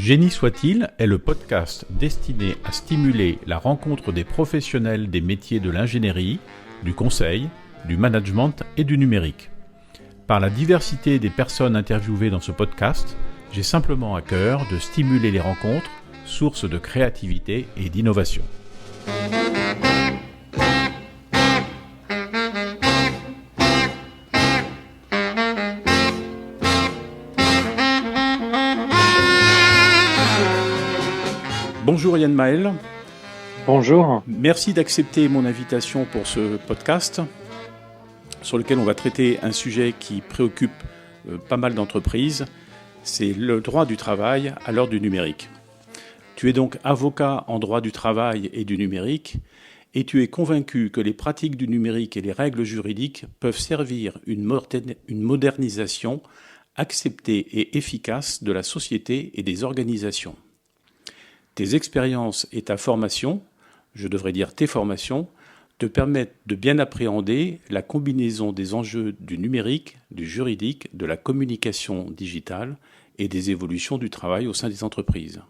Génie soit-il est le podcast destiné à stimuler la rencontre des professionnels des métiers de l'ingénierie, du conseil, du management et du numérique. Par la diversité des personnes interviewées dans ce podcast, j'ai simplement à cœur de stimuler les rencontres, source de créativité et d'innovation. Bonjour Yann Maël. Bonjour. Merci d'accepter mon invitation pour ce podcast sur lequel on va traiter un sujet qui préoccupe pas mal d'entreprises, c'est le droit du travail à l'heure du numérique. Tu es donc avocat en droit du travail et du numérique et tu es convaincu que les pratiques du numérique et les règles juridiques peuvent servir une modernisation acceptée et efficace de la société et des organisations. Tes expériences et ta formation, je devrais dire tes formations, te permettent de bien appréhender la combinaison des enjeux du numérique, du juridique, de la communication digitale et des évolutions du travail au sein des entreprises.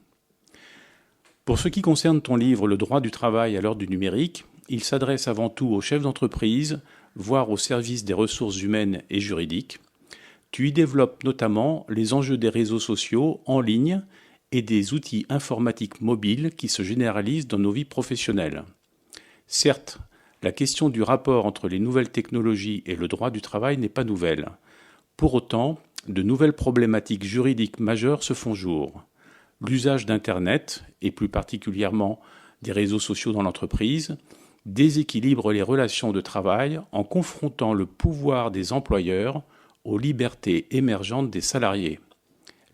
Pour ce qui concerne ton livre « Le droit du travail à l'heure du numérique », il s'adresse avant tout aux chefs d'entreprise, voire au service des ressources humaines et juridiques. Tu y développes notamment les enjeux des réseaux sociaux en ligne et des outils informatiques mobiles qui se généralisent dans nos vies professionnelles. Certes, la question du rapport entre les nouvelles technologies et le droit du travail n'est pas nouvelle. Pour autant, de nouvelles problématiques juridiques majeures se font jour. L'usage d'Internet, et plus particulièrement des réseaux sociaux dans l'entreprise, déséquilibre les relations de travail en confrontant le pouvoir des employeurs aux libertés émergentes des salariés,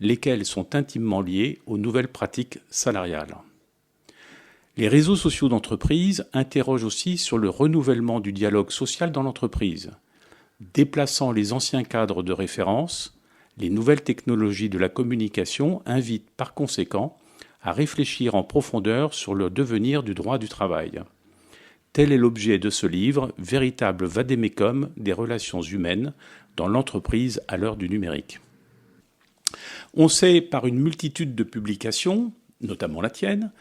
lesquelles sont intimement liées aux nouvelles pratiques salariales. Les réseaux sociaux d'entreprise interrogent aussi sur le renouvellement du dialogue social dans l'entreprise. Déplaçant les anciens cadres de référence, les nouvelles technologies de la communication invitent par conséquent à réfléchir en profondeur sur le devenir du droit du travail. Tel est l'objet de ce livre, véritable vade-mecum des relations humaines dans l'entreprise à l'heure du numérique. On sait par une multitude de publications, notamment la tienne,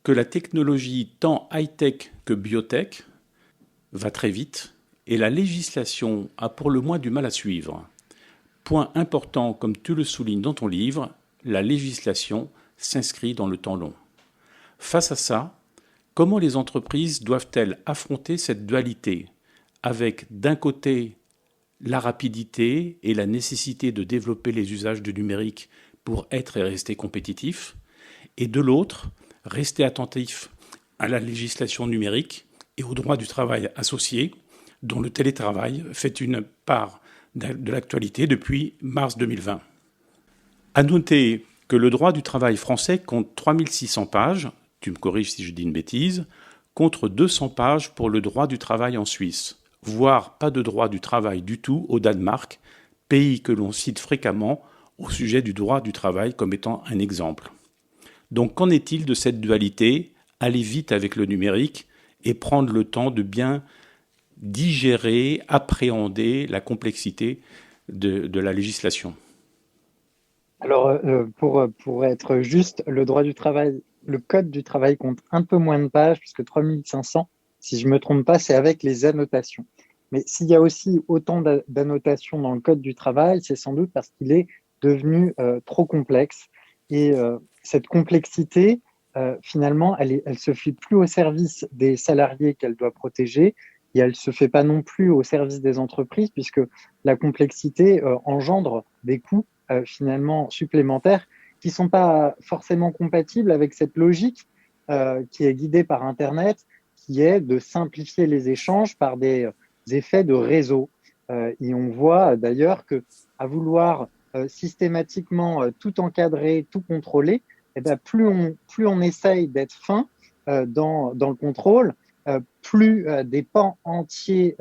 que la technologie tant high-tech que biotech va très vite et la législation a pour le moins du mal à suivre. Point important, comme tu le soulignes dans ton livre, la législation s'inscrit dans le temps long. Face à ça, comment les entreprises doivent-elles affronter cette dualité avec, d'un côté, la rapidité et la nécessité de développer les usages du numérique pour être et rester compétitifs, et de l'autre, rester attentif à la législation numérique et au droit du travail associé, dont le télétravail fait une part de l'actualité depuis mars 2020. À noter que le droit du travail français compte 3600 pages, tu me corriges si je dis une bêtise, contre 200 pages pour le droit du travail en Suisse, voire pas de droit du travail du tout au Danemark, pays que l'on cite fréquemment au sujet du droit du travail comme étant un exemple. Donc qu'en est-il de cette dualité, aller vite avec le numérique et prendre le temps de bien digérer, appréhender la complexité de la législation? Alors, pour être juste, le droit du travail, le code du travail compte un peu moins de pages, puisque 3500, si je ne me trompe pas, c'est avec les annotations. Mais s'il y a aussi autant d'annotations dans le code du travail, c'est sans doute parce qu'il est devenu trop complexe. Et cette complexité, finalement, elle se fait plus au service des salariés qu'elle doit protéger, et elle se fait pas non plus au service des entreprises, puisque la complexité engendre des coûts finalement supplémentaires qui sont pas forcément compatibles avec cette logique qui est guidée par Internet, qui est de simplifier les échanges par des effets de réseau. Et on voit d'ailleurs que à vouloir systématiquement tout encadrer, tout contrôler, eh bien, plus on essaye d'être fin dans le contrôle, plus des pans entiers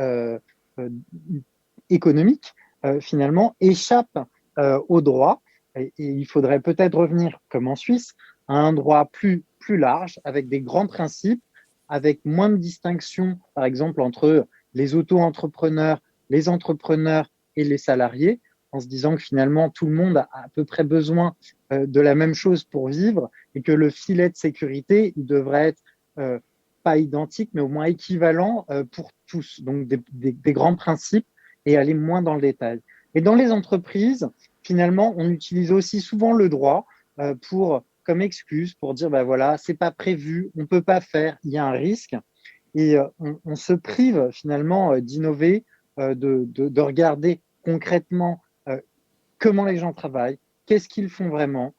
économiques finalement échappent au droit. Et il faudrait peut-être revenir, comme en Suisse, à un droit plus large, avec des grands principes, avec moins de distinctions, par exemple, entre les auto-entrepreneurs, les entrepreneurs et les salariés, en se disant que finalement tout le monde a à peu près besoin de la même chose pour vivre et que le filet de sécurité, il devrait être pas identique, mais au moins équivalent pour tous. Donc des grands principes et aller moins dans le détail. Et dans les entreprises, finalement, on utilise aussi souvent le droit comme excuse pour dire, ben voilà, c'est pas prévu, on peut pas faire, il y a un risque. Et on se prive finalement d'innover, de regarder concrètement comment les gens travaillent, qu'est-ce qu'ils font vraiment,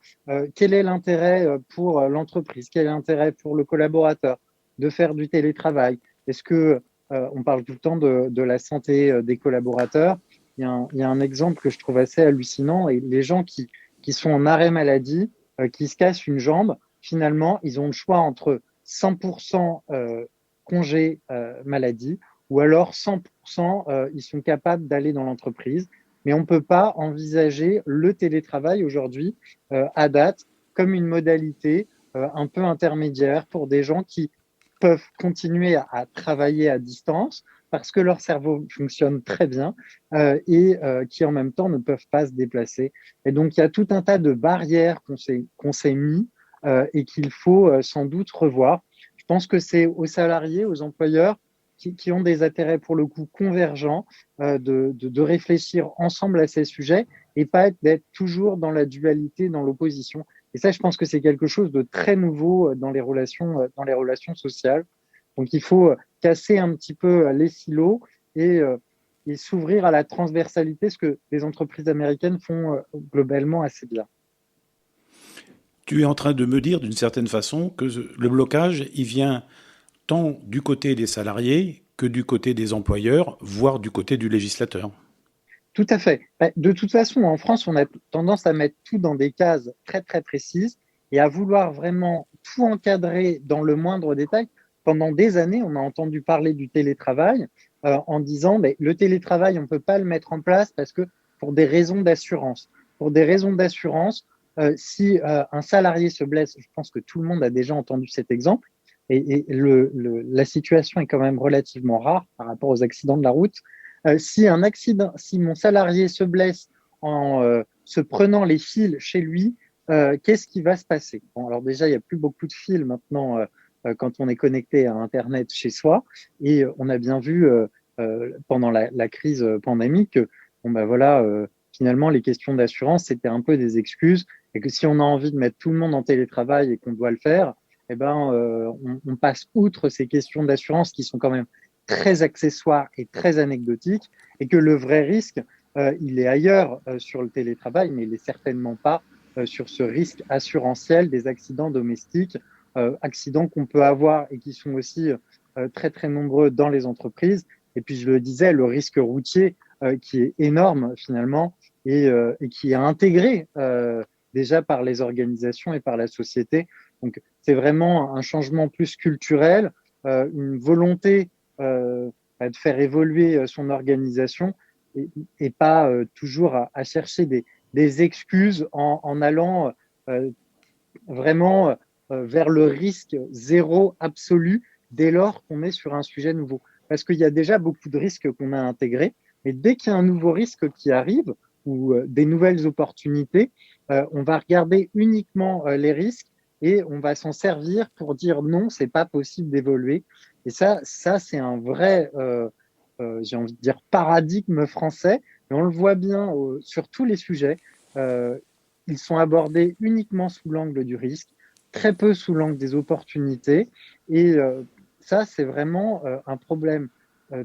quel est l'intérêt pour l'entreprise, quel est l'intérêt pour le collaborateur de faire du télétravail. Est-ce que on parle tout le temps de la santé des collaborateurs. Il y a un exemple que je trouve assez hallucinant, et les gens qui sont en arrêt maladie, qui se cassent une jambe, finalement, ils ont le choix entre 100% congé maladie ou alors 100% ils sont capables d'aller dans l'entreprise. Mais on ne peut pas envisager le télétravail aujourd'hui, à date, comme une modalité un peu intermédiaire pour des gens qui peuvent continuer à travailler à distance parce que leur cerveau fonctionne très bien et qui en même temps ne peuvent pas se déplacer. Et donc, il y a tout un tas de barrières qu'on s'est mis et qu'il faut sans doute revoir. Je pense que c'est aux salariés, aux employeurs qui ont des intérêts pour le coup convergents de réfléchir ensemble à ces sujets et pas d'être toujours dans la dualité, dans l'opposition. Et ça, je pense que c'est quelque chose de très nouveau dans les relations sociales. Donc, il faut casser un petit peu les silos et s'ouvrir à la transversalité, ce que les entreprises américaines font globalement assez bien. Tu es en train de me dire d'une certaine façon que le blocage, il vient tant du côté des salariés que du côté des employeurs, voire du côté du législateur. Tout à fait. De toute façon, en France, on a tendance à mettre tout dans des cases très, très précises et à vouloir vraiment tout encadrer dans le moindre détail. Pendant des années, on a entendu parler du télétravail en disant le télétravail, on ne peut pas le mettre en place parce que pour des raisons d'assurance. Pour des raisons d'assurance, si un salarié se blesse, je pense que tout le monde a déjà entendu cet exemple, et la situation est quand même relativement rare par rapport aux accidents de la route. Si mon salarié se blesse en se prenant les fils chez lui, qu'est-ce qui va se passer? Bon, alors déjà, il n'y a plus beaucoup de fils maintenant quand on est connecté à Internet chez soi, et on a bien vu pendant la crise pandémique que bon, ben voilà, finalement, les questions d'assurance, c'était un peu des excuses, et que si on a envie de mettre tout le monde en télétravail et qu'on doit le faire, eh ben, on passe outre ces questions d'assurance qui sont quand même très accessoire et très anecdotique, et que le vrai risque, il est ailleurs sur le télétravail, mais il n'est certainement pas sur ce risque assurantiel des accidents domestiques, accidents qu'on peut avoir et qui sont aussi très très nombreux dans les entreprises. Et puis je le disais, le risque routier qui est énorme finalement et qui est intégré déjà par les organisations et par la société. Donc c'est vraiment un changement plus culturel, une volonté de faire évoluer son organisation et pas toujours à chercher des excuses en allant vraiment vers le risque zéro absolu dès lors qu'on est sur un sujet nouveau. Parce qu'il y a déjà beaucoup de risques qu'on a intégrés, mais dès qu'il y a un nouveau risque qui arrive ou des nouvelles opportunités, on va regarder uniquement les risques et on va s'en servir pour dire non, c'est pas possible d'évoluer. Et ça c'est un vrai, j'ai envie de dire, paradigme français. Mais on le voit bien sur tous les sujets. Ils sont abordés uniquement sous l'angle du risque, très peu sous l'angle des opportunités. Et ça, c'est vraiment un problème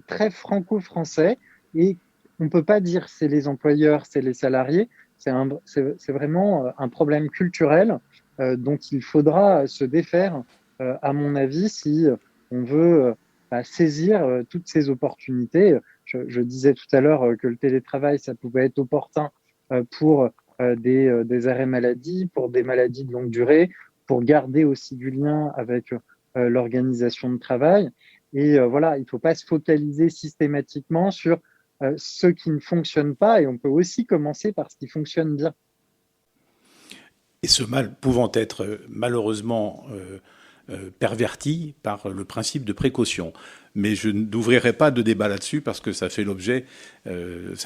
très franco-français. Et on ne peut pas dire c'est les employeurs, c'est les salariés. C'est vraiment un problème culturel dont il faudra se défaire, à mon avis, si on veut saisir toutes ces opportunités. Je disais tout à l'heure que le télétravail, ça pouvait être opportun pour des arrêts maladie, pour des maladies de longue durée, pour garder aussi du lien avec l'organisation de travail. Et voilà, il ne faut pas se focaliser systématiquement sur ce qui ne fonctionne pas, et on peut aussi commencer par ce qui fonctionne bien. Et ce mal pouvant être malheureusement perverti par le principe de précaution. mais je n'ouvrirai pas de débat là-dessus parce que ça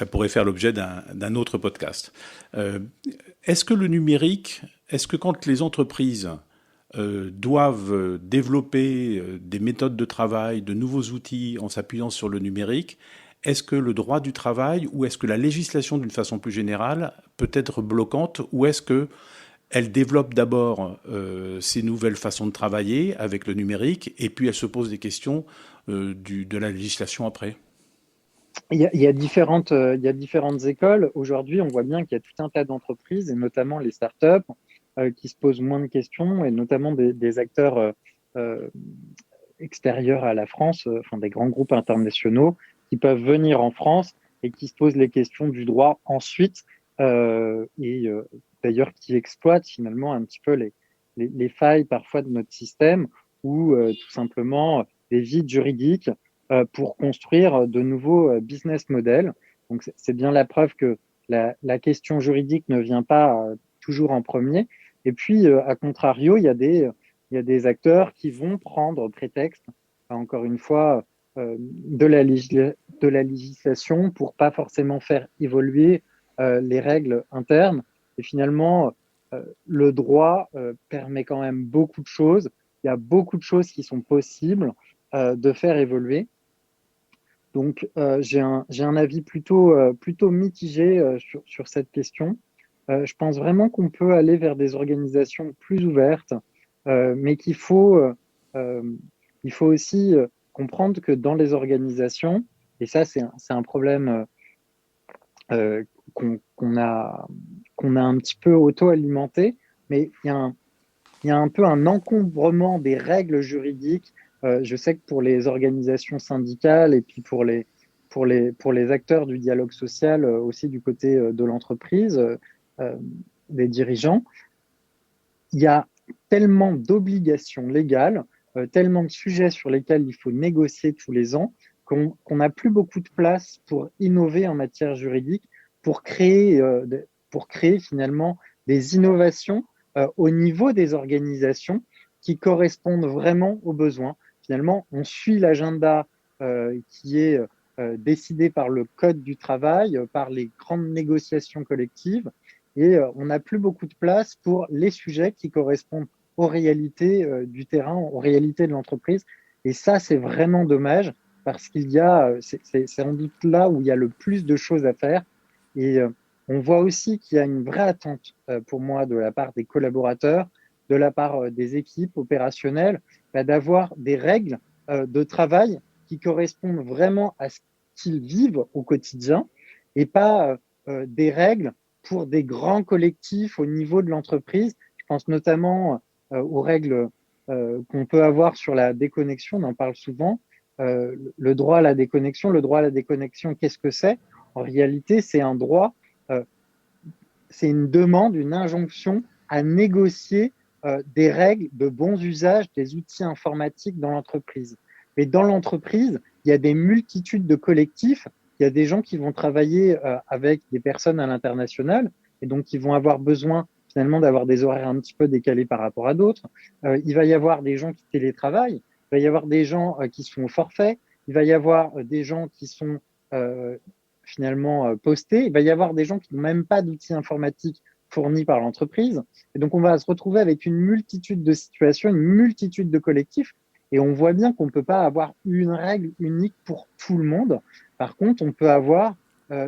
pourrait faire l'objet d'un autre podcast. Est-ce que quand les entreprises doivent développer des méthodes de travail, de nouveaux outils en s'appuyant sur le numérique, est-ce que le droit du travail ou est-ce que la législation d'une façon plus générale peut être bloquante, ou est-ce qu'elle développe d'abord ces nouvelles façons de travailler avec le numérique et puis elle se pose des questions de la législation après? Il y a différentes écoles. Aujourd'hui, on voit bien qu'il y a tout un tas d'entreprises, et notamment les startups, qui se posent moins de questions, et notamment des acteurs euh, extérieurs à la France, enfin des grands groupes internationaux, qui peuvent venir en France et qui se posent les questions du droit ensuite, et d'ailleurs qui exploitent finalement un petit peu les failles parfois de notre système, ou tout simplement des vides juridiques pour construire de nouveaux business models. Donc, c'est bien la preuve que la question juridique ne vient pas toujours en premier. Et puis, à contrario, il y a des acteurs qui vont prendre prétexte, encore une fois, de la législation pour pas forcément faire évoluer les règles internes. Et finalement, le droit permet quand même beaucoup de choses. Il y a beaucoup de choses qui sont possibles de faire évoluer. Donc, j'ai un avis plutôt mitigé sur cette question. Je pense vraiment qu'on peut aller vers des organisations plus ouvertes, mais euh, il faut aussi comprendre que dans les organisations, et ça, c'est un problème euh, qu'on a un petit peu auto-alimenté, mais il y a un peu un encombrement des règles juridiques. Je sais que pour les organisations syndicales et puis pour les acteurs du dialogue social, aussi du côté de l'entreprise, euh, des dirigeants, il y a tellement d'obligations légales, tellement de sujets sur lesquels il faut négocier tous les ans, qu'on n'a plus beaucoup de place pour innover en matière juridique, pour créer finalement des innovations au niveau des organisations qui correspondent vraiment aux besoins. Finalement, on suit l'agenda qui est décidé par le Code du travail, par les grandes négociations collectives, et on n'a plus beaucoup de place pour les sujets qui correspondent aux réalités du terrain, aux réalités de l'entreprise. Et ça, c'est vraiment dommage parce c'est sans doute là où il y a le plus de choses à faire. Et on voit aussi qu'il y a une vraie attente pour moi de la part des collaborateurs, de la part des équipes opérationnelles, d'avoir des règles de travail qui correspondent vraiment à ce qu'ils vivent au quotidien, et pas des règles pour des grands collectifs au niveau de l'entreprise. Je pense notamment aux règles qu'on peut avoir sur la déconnexion, on en parle souvent. Le droit à la déconnexion. Le droit à la déconnexion, qu'est-ce que c'est? En réalité, c'est un droit, euh, c'est une demande, une injonction à négocier des règles de bons usages des outils informatiques dans l'entreprise. Mais dans l'entreprise, il y a des multitudes de collectifs. Il y a des gens qui vont travailler avec des personnes à l'international et donc qui vont avoir besoin finalement d'avoir des horaires un petit peu décalés par rapport à d'autres. Il va y avoir des gens qui télétravaillent, il va y avoir des gens qui sont au forfait, il va y avoir des gens qui sont finalement postés, il va y avoir des gens qui n'ont même pas d'outils informatiques fournis par l'entreprise. Et donc, on va se retrouver avec une multitude de situations, une multitude de collectifs. Et on voit bien qu'on ne peut pas avoir une règle unique pour tout le monde. Par contre, on peut avoir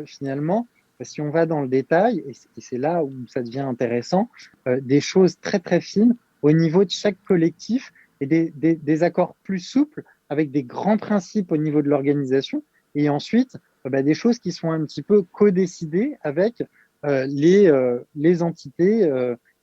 finalement, si on va dans le détail, et c'est là où ça devient intéressant, des choses très très fines au niveau de chaque collectif, et des accords plus souples avec des grands principes au niveau de l'organisation, et ensuite des choses qui sont un petit peu co-décidées avec les entités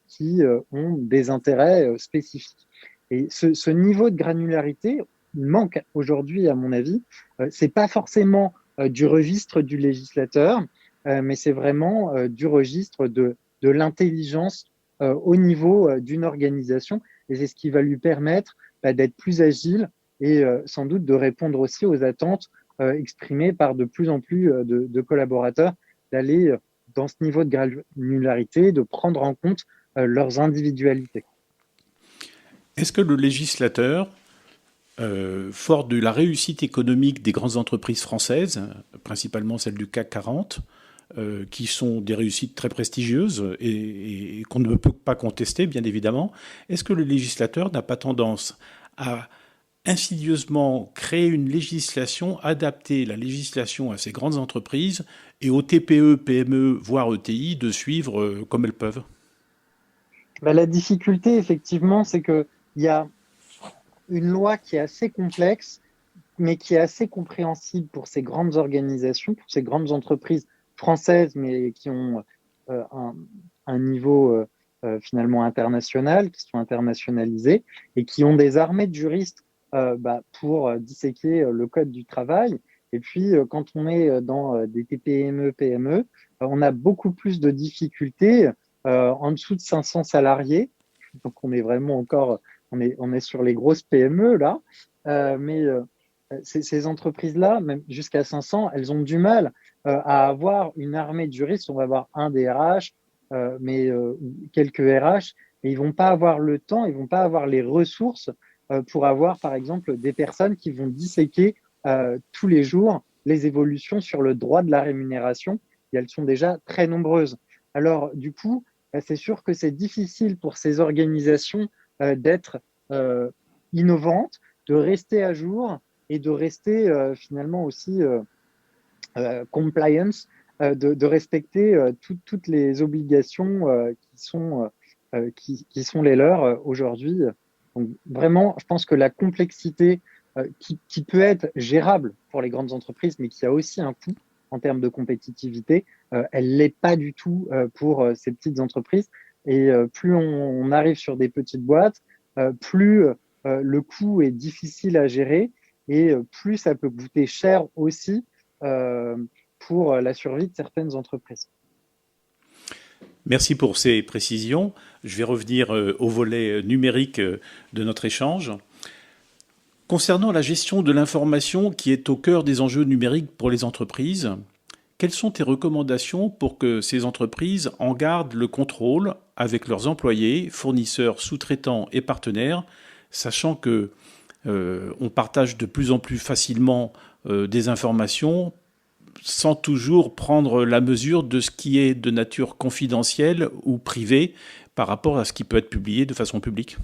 qui ont des intérêts spécifiques. Et ce niveau de granularité, il manque aujourd'hui, à mon avis. C'est pas forcément du registre du législateur, mais c'est vraiment du registre de l'intelligence au niveau d'une organisation. Et c'est ce qui va lui permettre d'être plus agile et sans doute de répondre aussi aux attentes exprimées par de plus en plus de collaborateurs, d'aller dans ce niveau de granularité, de prendre en compte leurs individualités. Est-ce que le législateur fort de la réussite économique des grandes entreprises françaises, principalement celles du CAC 40, qui sont des réussites très prestigieuses et qu'on ne peut pas contester, bien évidemment. Est-ce que le législateur n'a pas tendance à insidieusement créer une législation, adapter la législation à ces grandes entreprises et aux TPE, PME, voire ETI de suivre comme elles peuvent? La difficulté, effectivement, c'est qu'il y a une loi qui est assez complexe, mais qui est assez compréhensible pour ces grandes organisations, pour ces grandes entreprises françaises, mais qui ont un niveau finalement international, qui sont internationalisés et qui ont des armées de juristes pour disséquer le code du travail. Et puis, quand on est dans des TPME, PME, on a beaucoup plus de difficultés en dessous de 500 salariés. Donc, on est vraiment encore, on est sur les grosses PME là. Mais ces entreprises-là, même jusqu'à 500, elles ont du mal à avoir une armée de juristes. On va avoir un DRH, quelques RH, et ils vont pas avoir le temps, ils vont pas avoir les ressources pour avoir, par exemple, des personnes qui vont disséquer tous les jours les évolutions sur le droit de la rémunération. Et elles sont déjà très nombreuses. Alors, du coup, c'est sûr que c'est difficile pour ces organisations d'être innovantes, de rester à jour et de rester finalement aussi compliance, de respecter toutes les obligations qui sont les leurs aujourd'hui. Donc vraiment, je pense que la complexité qui peut être gérable pour les grandes entreprises, mais qui a aussi un coût en termes de compétitivité, elle l'est pas du tout pour ces petites entreprises. Et plus on arrive sur des petites boîtes, plus le coût est difficile à gérer et plus ça peut coûter cher aussi pour la survie de certaines entreprises. Merci pour ces précisions. Je vais revenir au volet numérique de notre échange. Concernant la gestion de l'information qui est au cœur des enjeux numériques pour les entreprises, quelles sont tes recommandations pour que ces entreprises en gardent le contrôle avec leurs employés, fournisseurs, sous-traitants et partenaires, sachant que on partage de plus en plus facilement des informations sans toujours prendre la mesure de ce qui est de nature confidentielle ou privée par rapport à ce qui peut être publié de façon publique?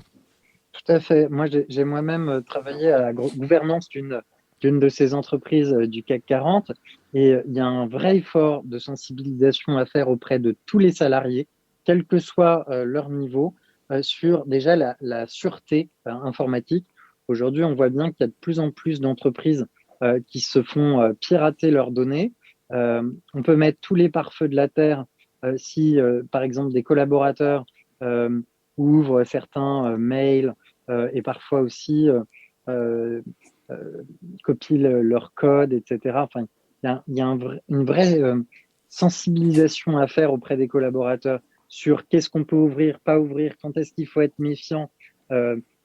Tout à fait. Moi, j'ai moi-même travaillé à la gouvernance d'une de ces entreprises du CAC 40 et il y a un vrai effort de sensibilisation à faire auprès de tous les salariés, quel que soit leur niveau, sur déjà la sûreté informatique. Aujourd'hui, on voit bien qu'il y a de plus en plus d'entreprises qui se font pirater leurs données. On peut mettre tous les pare-feux de la terre si, par exemple, des collaborateurs ouvrent certains mails et parfois aussi copient leur code, etc. Enfin, il y a une vraie sensibilisation à faire auprès des collaborateurs sur qu'est-ce qu'on peut ouvrir, pas ouvrir, quand est-ce qu'il faut être méfiant.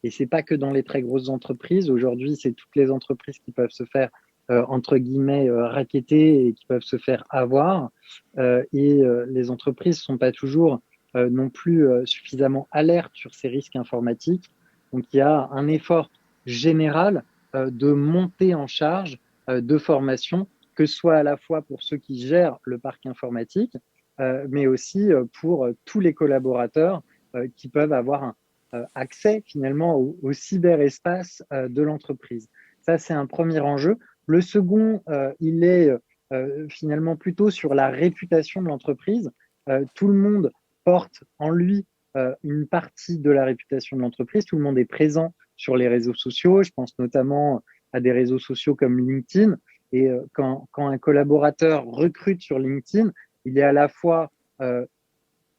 Et c'est pas que dans les très grosses entreprises. Aujourd'hui, c'est toutes les entreprises qui peuvent se faire entre guillemets racketter et qui peuvent se faire avoir. Les entreprises sont pas toujours non plus suffisamment alertes sur ces risques informatiques. Donc il y a un effort général de montée en charge de formation, que ce soit à la fois pour ceux qui gèrent le parc informatique, mais aussi pour tous les collaborateurs qui peuvent avoir accès finalement au cyberespace de l'entreprise. Ça, c'est un premier enjeu. Le second, il est finalement plutôt sur la réputation de l'entreprise. Tout le monde porte en lui une partie de la réputation de l'entreprise. Tout le monde est présent sur les réseaux sociaux. Je pense notamment à des réseaux sociaux comme LinkedIn. Et quand un collaborateur recrute sur LinkedIn, il est à la fois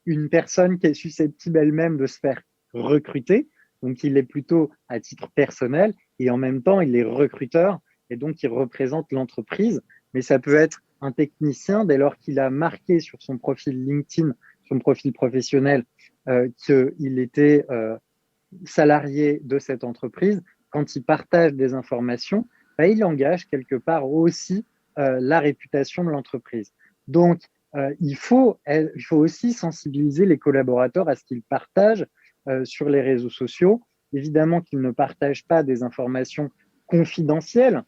une personne qui est susceptible elle-même de se faire recruter, donc il est plutôt à titre personnel, et en même temps, il est recruteur, et donc il représente l'entreprise. Mais ça peut être un technicien dès lors qu'il a marqué sur son profil LinkedIn, son profil professionnel, qu'il était salarié de cette entreprise. Quand il partage des informations, il engage quelque part aussi la réputation de l'entreprise. Donc, il faut aussi sensibiliser les collaborateurs à ce qu'ils partagent sur les réseaux sociaux évidemment qu'ils ne partagent pas des informations confidentielles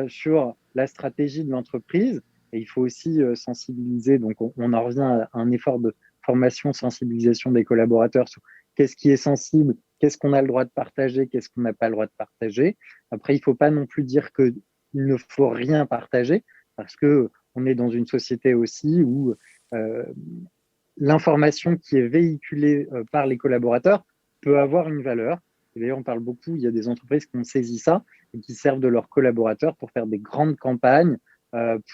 sur la stratégie de l'entreprise. Et il faut aussi sensibiliser, donc on en revient à un effort de formation, sensibilisation des collaborateurs sur qu'est-ce qui est sensible, qu'est-ce qu'on a le droit de partager, qu'est-ce qu'on n'a pas le droit de partager. Après, il ne faut pas non plus dire qu'il ne faut rien partager, parce qu'on est dans une société aussi où l'information qui est véhiculée par les collaborateurs peut avoir une valeur. Et d'ailleurs, on parle beaucoup, il y a des entreprises qui ont saisi ça et qui servent de leurs collaborateurs pour faire des grandes campagnes,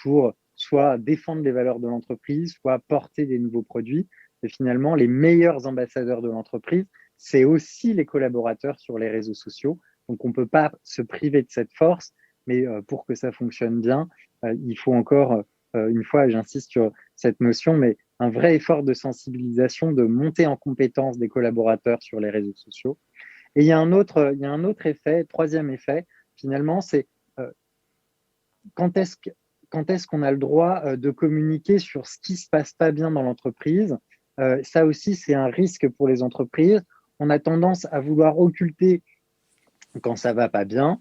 pour soit défendre les valeurs de l'entreprise, soit porter des nouveaux produits. Et finalement, les meilleurs ambassadeurs de l'entreprise, c'est aussi les collaborateurs sur les réseaux sociaux. Donc, on ne peut pas se priver de cette force, mais pour que ça fonctionne bien, il faut encore, une fois, j'insiste sur cette notion, mais un vrai effort de sensibilisation, de montée en compétence des collaborateurs sur les réseaux sociaux. Et il y a un autre effet, troisième effet, finalement, c'est quand est-ce qu'on a le droit de communiquer sur ce qui ne se passe pas bien dans l'entreprise. Ça aussi, c'est un risque pour les entreprises. On a tendance à vouloir occulter quand ça ne va pas bien.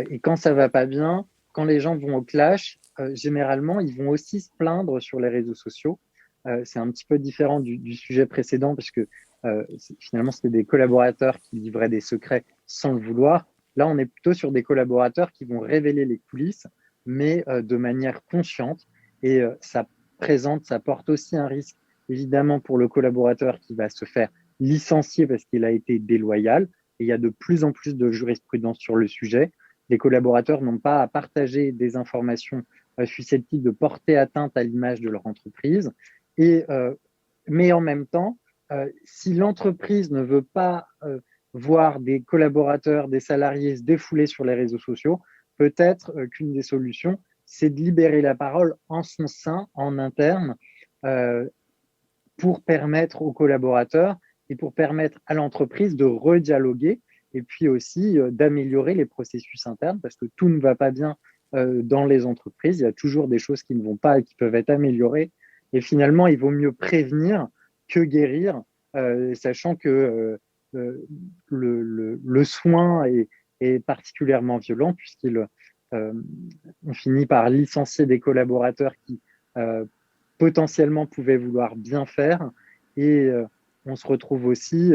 Et quand ça ne va pas bien, quand les gens vont au clash, généralement, ils vont aussi se plaindre sur les réseaux sociaux. C'est un petit peu différent du sujet précédent parce que finalement, c'était des collaborateurs qui livraient des secrets sans le vouloir. Là, on est plutôt sur des collaborateurs qui vont révéler les coulisses, mais de manière consciente. Et ça porte aussi un risque, évidemment, pour le collaborateur qui va se faire licencier parce qu'il a été déloyal. Et il y a de plus en plus de jurisprudence sur le sujet. Les collaborateurs n'ont pas à partager des informations susceptibles de porter atteinte à l'image de leur entreprise. Mais en même temps, si l'entreprise ne veut pas voir des collaborateurs, des salariés se défouler sur les réseaux sociaux, peut-être qu'une des solutions, c'est de libérer la parole en son sein, en interne, pour permettre aux collaborateurs et pour permettre à l'entreprise de redialoguer et puis aussi d'améliorer les processus internes parce que tout ne va pas bien dans les entreprises. Il y a toujours des choses qui ne vont pas et qui peuvent être améliorées. Et finalement, il vaut mieux prévenir que guérir, sachant que le soin est particulièrement violent puisqu'on finit par licencier des collaborateurs qui potentiellement pouvaient vouloir bien faire et on se retrouve aussi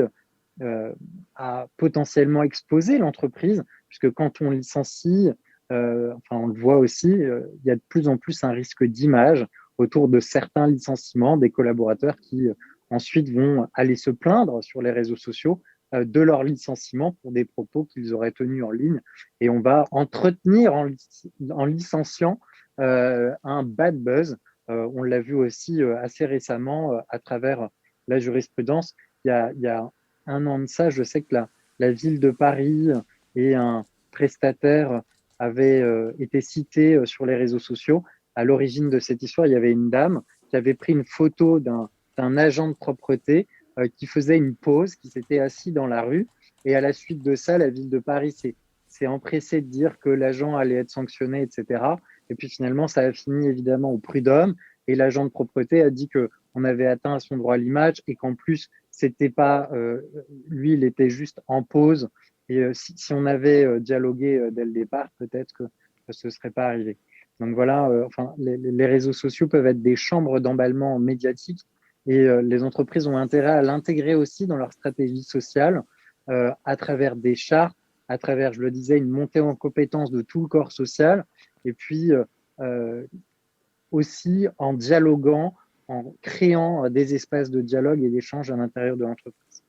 à potentiellement exposer l'entreprise puisque quand on licencie, on le voit aussi, il y a de plus en plus un risque d'image autour de certains licenciements des collaborateurs qui ensuite vont aller se plaindre sur les réseaux sociaux de leur licenciement pour des propos qu'ils auraient tenus en ligne. Et on va entretenir en licenciant un bad buzz. On l'a vu aussi assez récemment à travers la jurisprudence. Il y a un an de ça, je sais que la ville de Paris et un prestataire avaient été cités sur les réseaux sociaux. À l'origine de cette histoire, il y avait une dame qui avait pris une photo d'un agent de propreté qui faisait une pause, qui s'était assis dans la rue. Et à la suite de ça, la ville de Paris s'est empressée de dire que l'agent allait être sanctionné, etc. Et puis finalement, ça a fini évidemment au prud'homme. Et l'agent de propreté a dit qu'on avait atteint à son droit à l'image et qu'en plus, c'était pas lui, il était juste en pause. Et si on avait dialogué dès le départ, peut-être que ce ne serait pas arrivé. Donc voilà, les réseaux sociaux peuvent être des chambres d'emballement médiatique et les entreprises ont intérêt à l'intégrer aussi dans leur stratégie sociale à travers des chartes, à travers, je le disais, une montée en compétence de tout le corps social et puis aussi en dialoguant, en créant des espaces de dialogue et d'échange à l'intérieur de l'entreprise.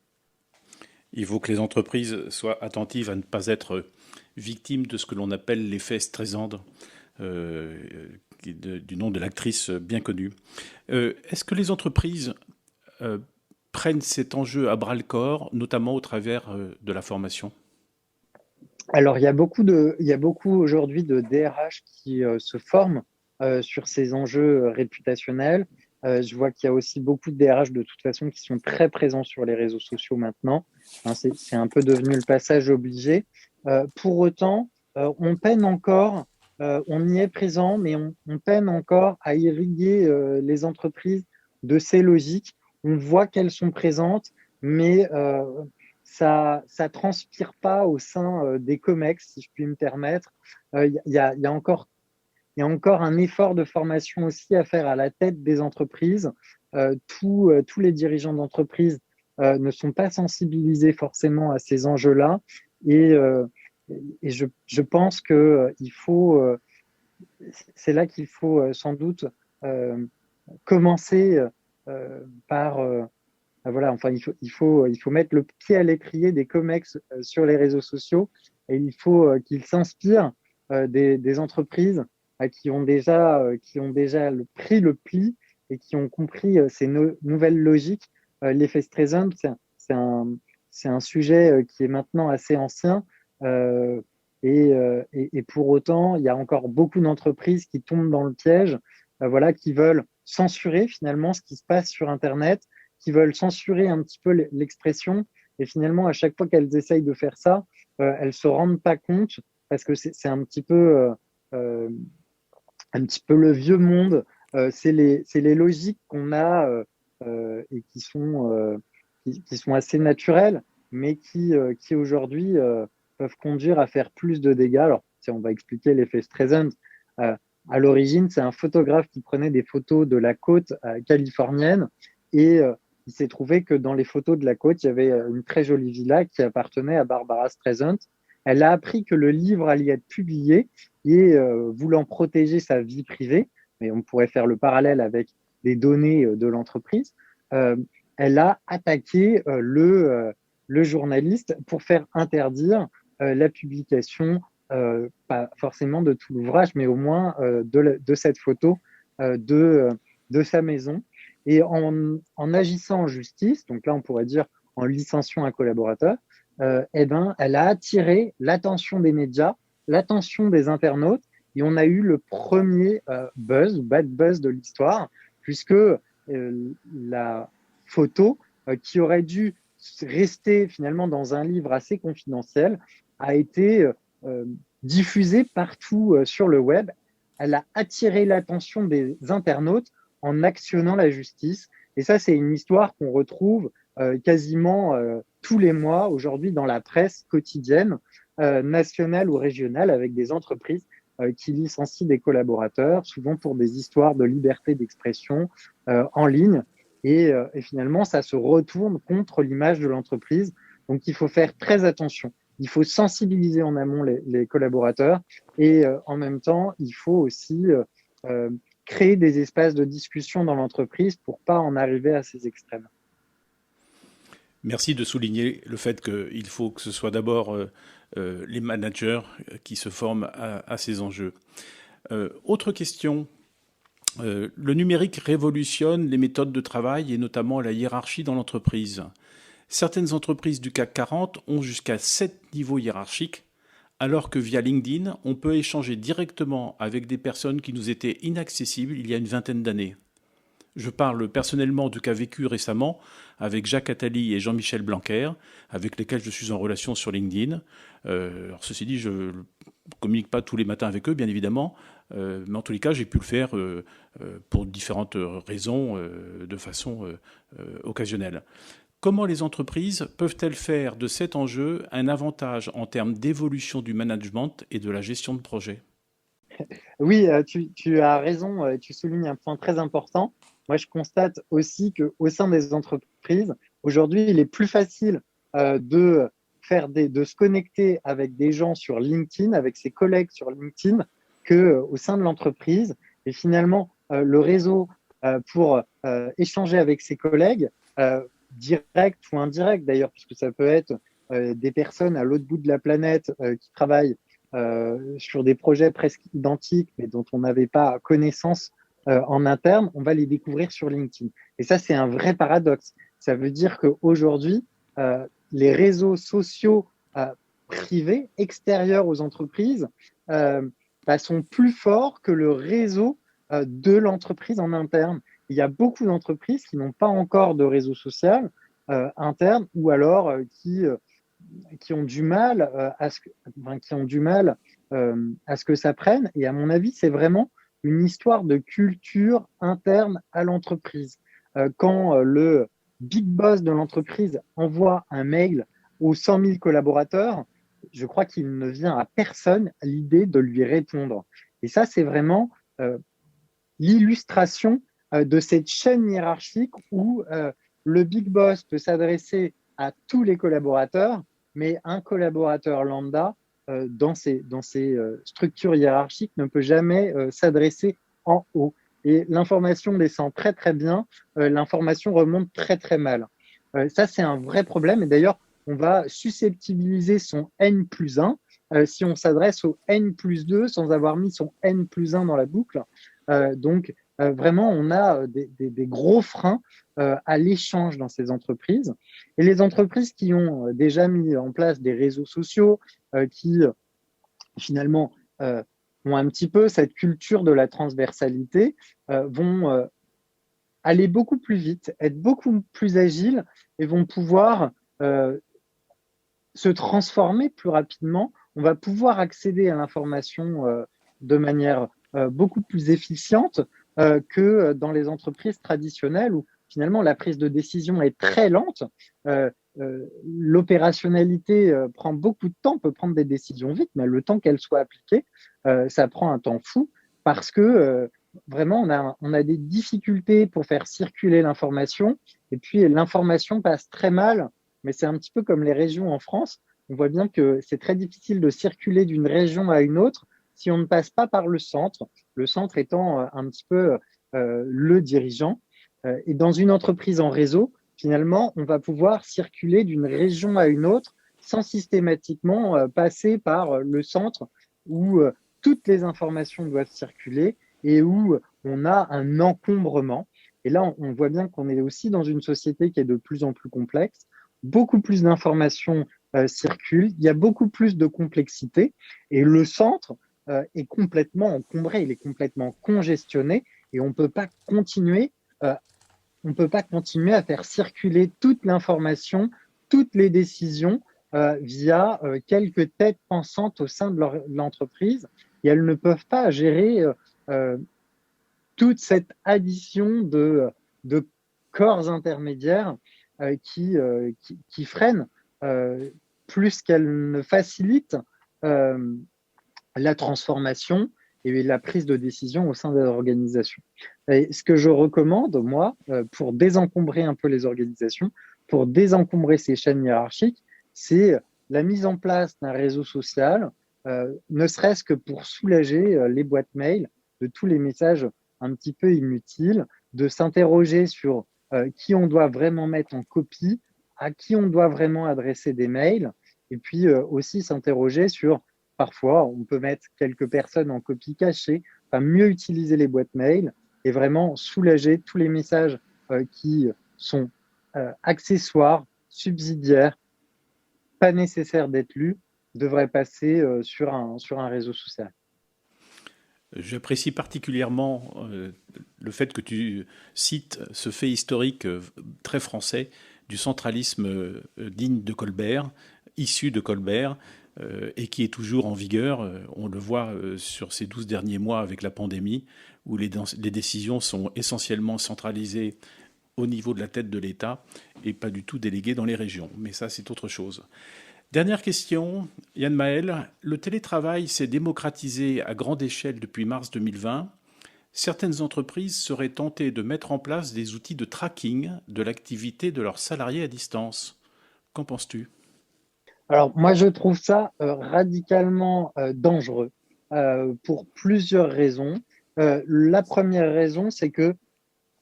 Il faut que les entreprises soient attentives à ne pas être victimes de ce que l'on appelle l'effet Streisand, du nom de l'actrice bien connue. Est-ce que les entreprises prennent cet enjeu à bras-le-corps, notamment au travers de la formation ? Alors, il y a beaucoup aujourd'hui de DRH qui se forment sur ces enjeux réputationnels. Je vois qu'il y a aussi beaucoup de DRH de toute façon qui sont très présents sur les réseaux sociaux maintenant. Hein, c'est un peu devenu le passage obligé. Pour autant, on peine encore, on y est présent, mais on peine encore à irriguer les entreprises de ces logiques. On voit qu'elles sont présentes, mais ça transpire pas au sein des COMEX, si je puis me permettre. Il y a encore un effort de formation aussi à faire à la tête des entreprises. Tous les dirigeants d'entreprise ne sont pas sensibilisés forcément à ces enjeux-là. Et, je pense que c'est là qu'il faut sans doute commencer par voilà, enfin, il faut mettre le pied à l'étrier des COMEX sur les réseaux sociaux et il faut qu'ils s'inspirent des entreprises qui ont déjà pris le pli et qui ont compris ces nouvelles logiques. L'effet Streisand, c'est un sujet qui est maintenant assez ancien et pour autant, il y a encore beaucoup d'entreprises qui tombent dans le piège, voilà, qui veulent censurer finalement ce qui se passe sur Internet, qui veulent censurer un petit peu l'expression. Et finalement, à chaque fois qu'elles essayent de faire ça, elles se rendent pas compte parce que c'est un petit peu le vieux monde. C'est les logiques qu'on a et qui sont assez naturelles, mais qui aujourd'hui peuvent conduire à faire plus de dégâts. Alors, si on va expliquer l'effet Streisand, à l'origine, c'est un photographe qui prenait des photos de la côte californienne et il s'est trouvé que dans les photos de la côte, il y avait une très jolie villa qui appartenait à Barbara Streisand. Elle a appris que le livre allait être publié et voulant protéger sa vie privée, mais on pourrait faire le parallèle avec les données de l'entreprise, elle a attaqué le journaliste pour faire interdire la publication, pas forcément de tout l'ouvrage, mais au moins de cette photo de sa maison. Et en agissant en justice, donc là on pourrait dire en licenciant un collaborateur, eh ben, elle a attiré l'attention des médias, l'attention des internautes, et on a eu le premier buzz, bad buzz de l'histoire, puisque la photo, qui aurait dû rester finalement dans un livre assez confidentiel, a été diffusée partout sur le web. Elle a attiré l'attention des internautes en actionnant la justice. Et ça, c'est une histoire qu'on retrouve quasiment tous les mois aujourd'hui dans la presse quotidienne, nationale ou régionale, avec des entreprises qui licencient des collaborateurs, souvent pour des histoires de liberté d'expression en ligne. Et finalement, ça se retourne contre l'image de l'entreprise. Donc, il faut faire très attention. Il faut sensibiliser en amont les collaborateurs et en même temps, il faut aussi créer des espaces de discussion dans l'entreprise pour pas en arriver à ces extrêmes. Merci de souligner le fait qu'il faut que ce soit d'abord les managers qui se forment à ces enjeux. Autre question. Le numérique révolutionne les méthodes de travail et notamment la hiérarchie dans l'entreprise. Certaines entreprises du CAC 40 ont jusqu'à 7 niveaux hiérarchiques, alors que via LinkedIn, on peut échanger directement avec des personnes qui nous étaient inaccessibles il y a une vingtaine d'années. Je parle personnellement du cas vécu récemment avec Jacques Attali et Jean-Michel Blanquer, avec lesquels je suis en relation sur LinkedIn. Alors ceci dit, je ne communique pas tous les matins avec eux, bien évidemment, mais en tous les cas, j'ai pu le faire pour différentes raisons, de façon occasionnelle. Comment les entreprises peuvent-elles faire de cet enjeu un avantage en termes d'évolution du management et de la gestion de projet ? Oui, tu as raison, tu soulignes un point très important. Moi, je constate aussi qu'au sein des entreprises, aujourd'hui, il est plus facile de se connecter avec des gens sur LinkedIn, avec ses collègues sur LinkedIn, qu'au sein de l'entreprise. Et finalement, le réseau pour échanger avec ses collègues, direct ou indirect d'ailleurs, puisque ça peut être des personnes à l'autre bout de la planète qui travaillent sur des projets presque identiques, mais dont on n'avait pas connaissance en interne, on va les découvrir sur LinkedIn. Et ça, c'est un vrai paradoxe. Ça veut dire qu'aujourd'hui, les réseaux sociaux privés, extérieurs aux entreprises, sont plus forts que le réseau de l'entreprise en interne. Il y a beaucoup d'entreprises qui n'ont pas encore de réseau social interne ou alors qui ont du mal à ce que ça prenne. Et à mon avis, c'est vraiment une histoire de culture interne à l'entreprise. Quand le big boss de l'entreprise envoie un mail aux 100 000 collaborateurs, je crois qu'il ne vient à personne l'idée de lui répondre. Et ça, c'est vraiment l'illustration de cette chaîne hiérarchique où le big boss peut s'adresser à tous les collaborateurs, mais un collaborateur lambda dans ces structures hiérarchiques ne peut jamais s'adresser en haut. Et l'information descend très très bien, l'information remonte très très mal. Ça, c'est un vrai problème. Et d'ailleurs, on va susceptibiliser son N plus 1 si on s'adresse au N plus 2 sans avoir mis son N plus 1 dans la boucle. Donc, vraiment, on a des gros freins à l'échange dans ces entreprises. Et les entreprises qui ont déjà mis en place des réseaux sociaux, qui finalement ont un petit peu cette culture de la transversalité, vont aller beaucoup plus vite, être beaucoup plus agiles et vont pouvoir se transformer plus rapidement. On va pouvoir accéder à l'information de manière beaucoup plus efficiente que dans les entreprises traditionnelles où finalement la prise de décision est très lente. L'opérationnalité prend beaucoup de temps, on peut prendre des décisions vite, mais le temps qu'elles soient appliquées, ça prend un temps fou parce que vraiment on a des difficultés pour faire circuler l'information et puis l'information passe très mal, mais c'est un petit peu comme les régions en France. On voit bien que c'est très difficile de circuler d'une région à une autre si on ne passe pas par le centre étant un petit peu le dirigeant. Et dans une entreprise en réseau, finalement, on va pouvoir circuler d'une région à une autre sans systématiquement passer par le centre où toutes les informations doivent circuler et où on a un encombrement. Et là, on voit bien qu'on est aussi dans une société qui est de plus en plus complexe. Beaucoup plus d'informations circulent, il y a beaucoup plus de complexité et le centre est complètement encombré, il est complètement congestionné et on ne peut pas continuer à faire circuler toute l'information, toutes les décisions via quelques têtes pensantes au sein de l'entreprise et elles ne peuvent pas gérer toute cette addition de corps intermédiaires qui freinent plus qu'elles ne facilitent la transformation et la prise de décision au sein des organisations. Et ce que je recommande, moi, pour désencombrer un peu les organisations, pour désencombrer ces chaînes hiérarchiques, c'est la mise en place d'un réseau social, ne serait-ce que pour soulager les boîtes mail de tous les messages un petit peu inutiles, de s'interroger sur qui on doit vraiment mettre en copie, à qui on doit vraiment adresser des mails, et puis aussi s'interroger sur, parfois, on peut mettre quelques personnes en copie cachée, enfin, mieux utiliser les boîtes mail et vraiment soulager tous les messages qui sont accessoires, subsidiaires, pas nécessaires d'être lus, devraient passer sur un réseau social. J'apprécie particulièrement le fait que tu cites ce fait historique très français du centralisme digne de Colbert, issu de Colbert, et qui est toujours en vigueur. On le voit sur ces 12 derniers mois avec la pandémie, où les décisions sont essentiellement centralisées au niveau de la tête de l'État et pas du tout déléguées dans les régions. Mais ça, c'est autre chose. Dernière question, Yann Maël. Le télétravail s'est démocratisé à grande échelle depuis mars 2020. Certaines entreprises seraient tentées de mettre en place des outils de tracking de l'activité de leurs salariés à distance. Qu'en penses-tu ? Alors, moi, je trouve ça radicalement dangereux pour plusieurs raisons. La première raison, c'est que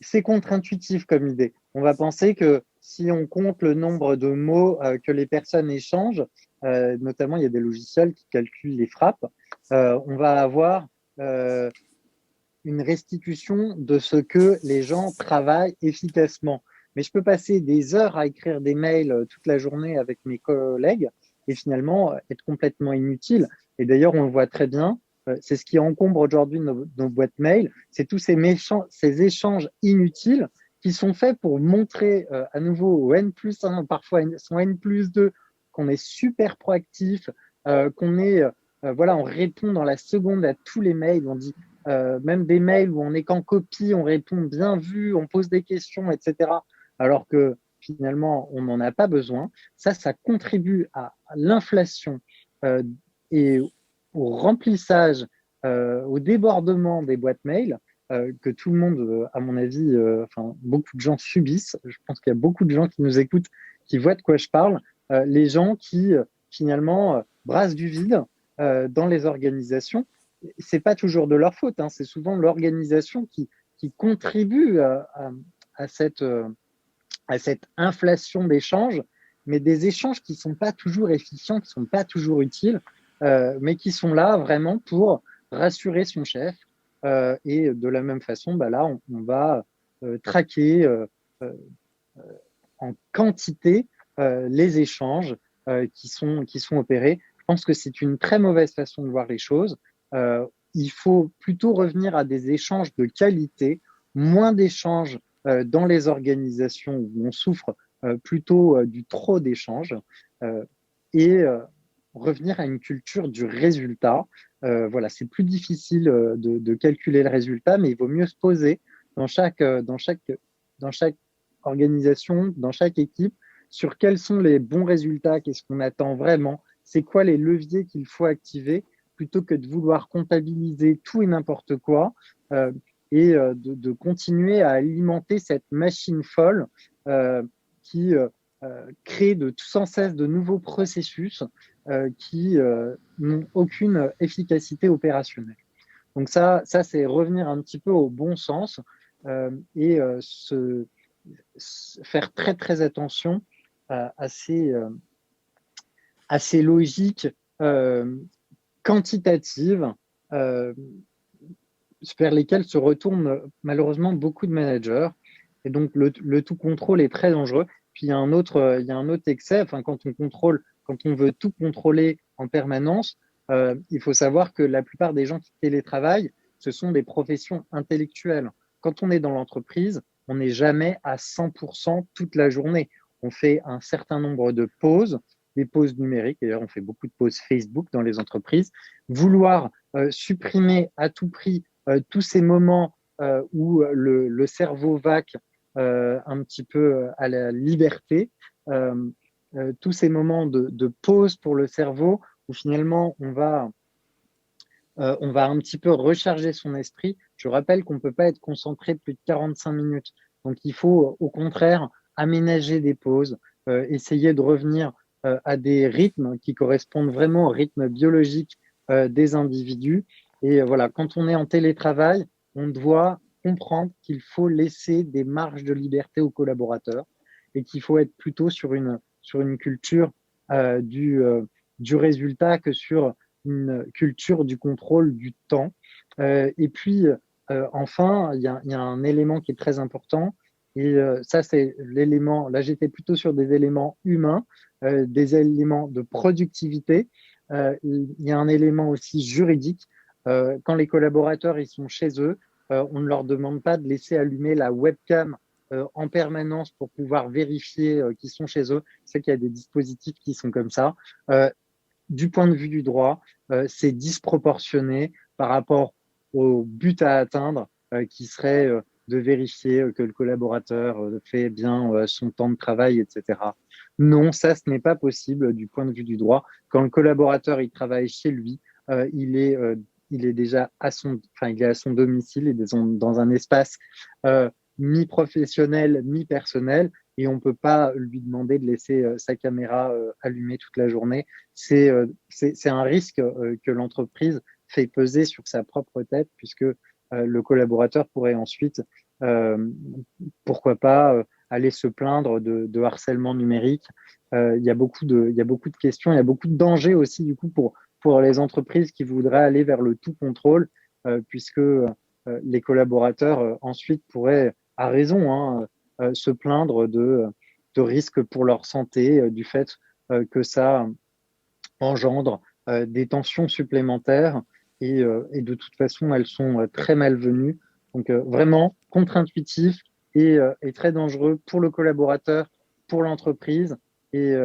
c'est contre-intuitif comme idée. On va penser que si on compte le nombre de mots que les personnes échangent, notamment il y a des logiciels qui calculent les frappes, on va avoir une restitution de ce que les gens travaillent efficacement. Mais je peux passer des heures à écrire des mails toute la journée avec mes collègues et finalement être complètement inutile. Et d'ailleurs, on le voit très bien, c'est ce qui encombre aujourd'hui nos boîtes mail, c'est tous ces échanges inutiles qui sont faits pour montrer à nouveau au N plus 1, parfois son N plus 2, qu'on est super proactif, qu'on est, voilà, on répond dans la seconde à tous les mails, on dit même des mails où on n'est qu'en copie, on répond bien vu, on pose des questions, etc. Alors que finalement, on n'en a pas besoin. Ça contribue à l'inflation et au remplissage, au débordement des boîtes mail que tout le monde, à mon avis, beaucoup de gens subissent. Je pense qu'il y a beaucoup de gens qui nous écoutent, qui voient de quoi je parle. Les gens qui, finalement, brassent du vide dans les organisations. C'est pas toujours de leur faute, hein, c'est souvent l'organisation qui contribue à cette inflation d'échanges, mais des échanges qui ne sont pas toujours efficients, qui ne sont pas toujours utiles, mais qui sont là vraiment pour rassurer son chef. Et de la même façon, là, on va traquer en quantité les échanges qui sont opérés. Je pense que c'est une très mauvaise façon de voir les choses. Il faut plutôt revenir à des échanges de qualité, moins d'échanges dans les organisations où on souffre plutôt du trop d'échanges et revenir à une culture du résultat. Voilà, c'est plus difficile de calculer le résultat, mais il vaut mieux se poser dans chaque organisation, dans chaque équipe, sur quels sont les bons résultats, qu'est-ce qu'on attend vraiment, c'est quoi les leviers qu'il faut activer, plutôt que de vouloir comptabiliser tout et n'importe quoi et de continuer à alimenter cette machine folle qui crée sans cesse de nouveaux processus qui n'ont aucune efficacité opérationnelle. Donc ça c'est revenir un petit peu au bon sens et faire très très attention à ces logiques quantitatives vers lesquelles se retournent malheureusement beaucoup de managers. Et donc, le tout contrôle est très dangereux. Puis, il y a un autre excès. Quand on veut tout contrôler en permanence, il faut savoir que la plupart des gens qui télétravaillent, ce sont des professions intellectuelles. Quand on est dans l'entreprise, on n'est jamais à 100% toute la journée. On fait un certain nombre de pauses, des pauses numériques. D'ailleurs, on fait beaucoup de pauses Facebook dans les entreprises. Vouloir supprimer à tout prix tous ces moments où le cerveau vaque un petit peu à la liberté, tous ces moments de pause pour le cerveau où finalement on va un petit peu recharger son esprit. Je rappelle qu'on ne peut pas être concentré plus de 45 minutes. Donc, il faut au contraire aménager des pauses, essayer de revenir à des rythmes qui correspondent vraiment au rythme biologique des individus. Et voilà, quand on est en télétravail, on doit comprendre qu'il faut laisser des marges de liberté aux collaborateurs et qu'il faut être plutôt sur une culture du résultat que sur une culture du contrôle du temps. Et puis, enfin, il y a un élément qui est très important. Et ça, c'est l'élément. Là, j'étais plutôt sur des éléments humains, des éléments de productivité. Il y a un élément aussi juridique. Quand les collaborateurs ils sont chez eux, on ne leur demande pas de laisser allumer la webcam en permanence pour pouvoir vérifier qu'ils sont chez eux. C'est qu'il y a des dispositifs qui sont comme ça. Du point de vue du droit, c'est disproportionné par rapport au but à atteindre qui serait de vérifier que le collaborateur fait bien son temps de travail, etc. Non, ça, ce n'est pas possible du point de vue du droit. Quand le collaborateur il travaille chez lui, il est déjà il est à son domicile, il est dans un espace mi-professionnel, mi-personnel, et on ne peut pas lui demander de laisser sa caméra allumée toute la journée. C'est un risque que l'entreprise fait peser sur sa propre tête, puisque le collaborateur pourrait ensuite, pourquoi pas, aller se plaindre de harcèlement numérique. Il y a beaucoup de questions, il y a beaucoup de dangers aussi du coup pour les entreprises qui voudraient aller vers le tout contrôle, puisque les collaborateurs ensuite pourraient, à raison, se plaindre de risques pour leur santé, du fait que ça engendre des tensions supplémentaires et de toute façon, elles sont très malvenues. Donc vraiment contre-intuitif et très dangereux pour le collaborateur, pour l'entreprise. Et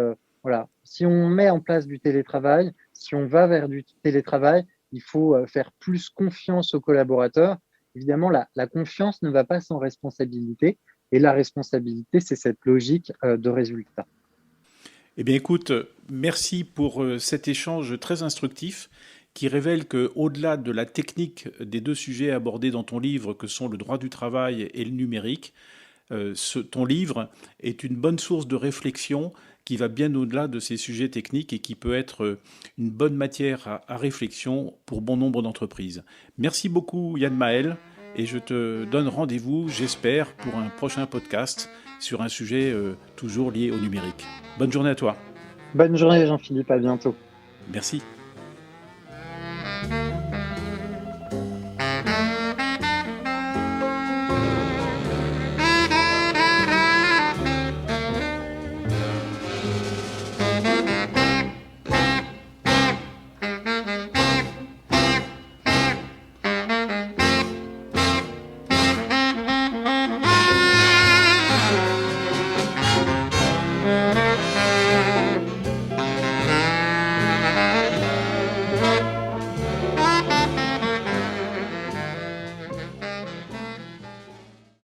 voilà, si on met en place du télétravail, si on va vers du télétravail, il faut faire plus confiance aux collaborateurs. Évidemment, la confiance ne va pas sans responsabilité. Et la responsabilité, c'est cette logique de résultat. Eh bien, écoute, merci pour cet échange très instructif qui révèle qu'au-delà de la technique des deux sujets abordés dans ton livre, que sont le droit du travail et le numérique, ton livre est une bonne source de réflexion qui va bien au-delà de ces sujets techniques et qui peut être une bonne matière à réflexion pour bon nombre d'entreprises. Merci beaucoup Yann Maël et je te donne rendez-vous, j'espère, pour un prochain podcast sur un sujet toujours lié au numérique. Bonne journée à toi. Bonne journée Jean-Philippe, à bientôt. Merci.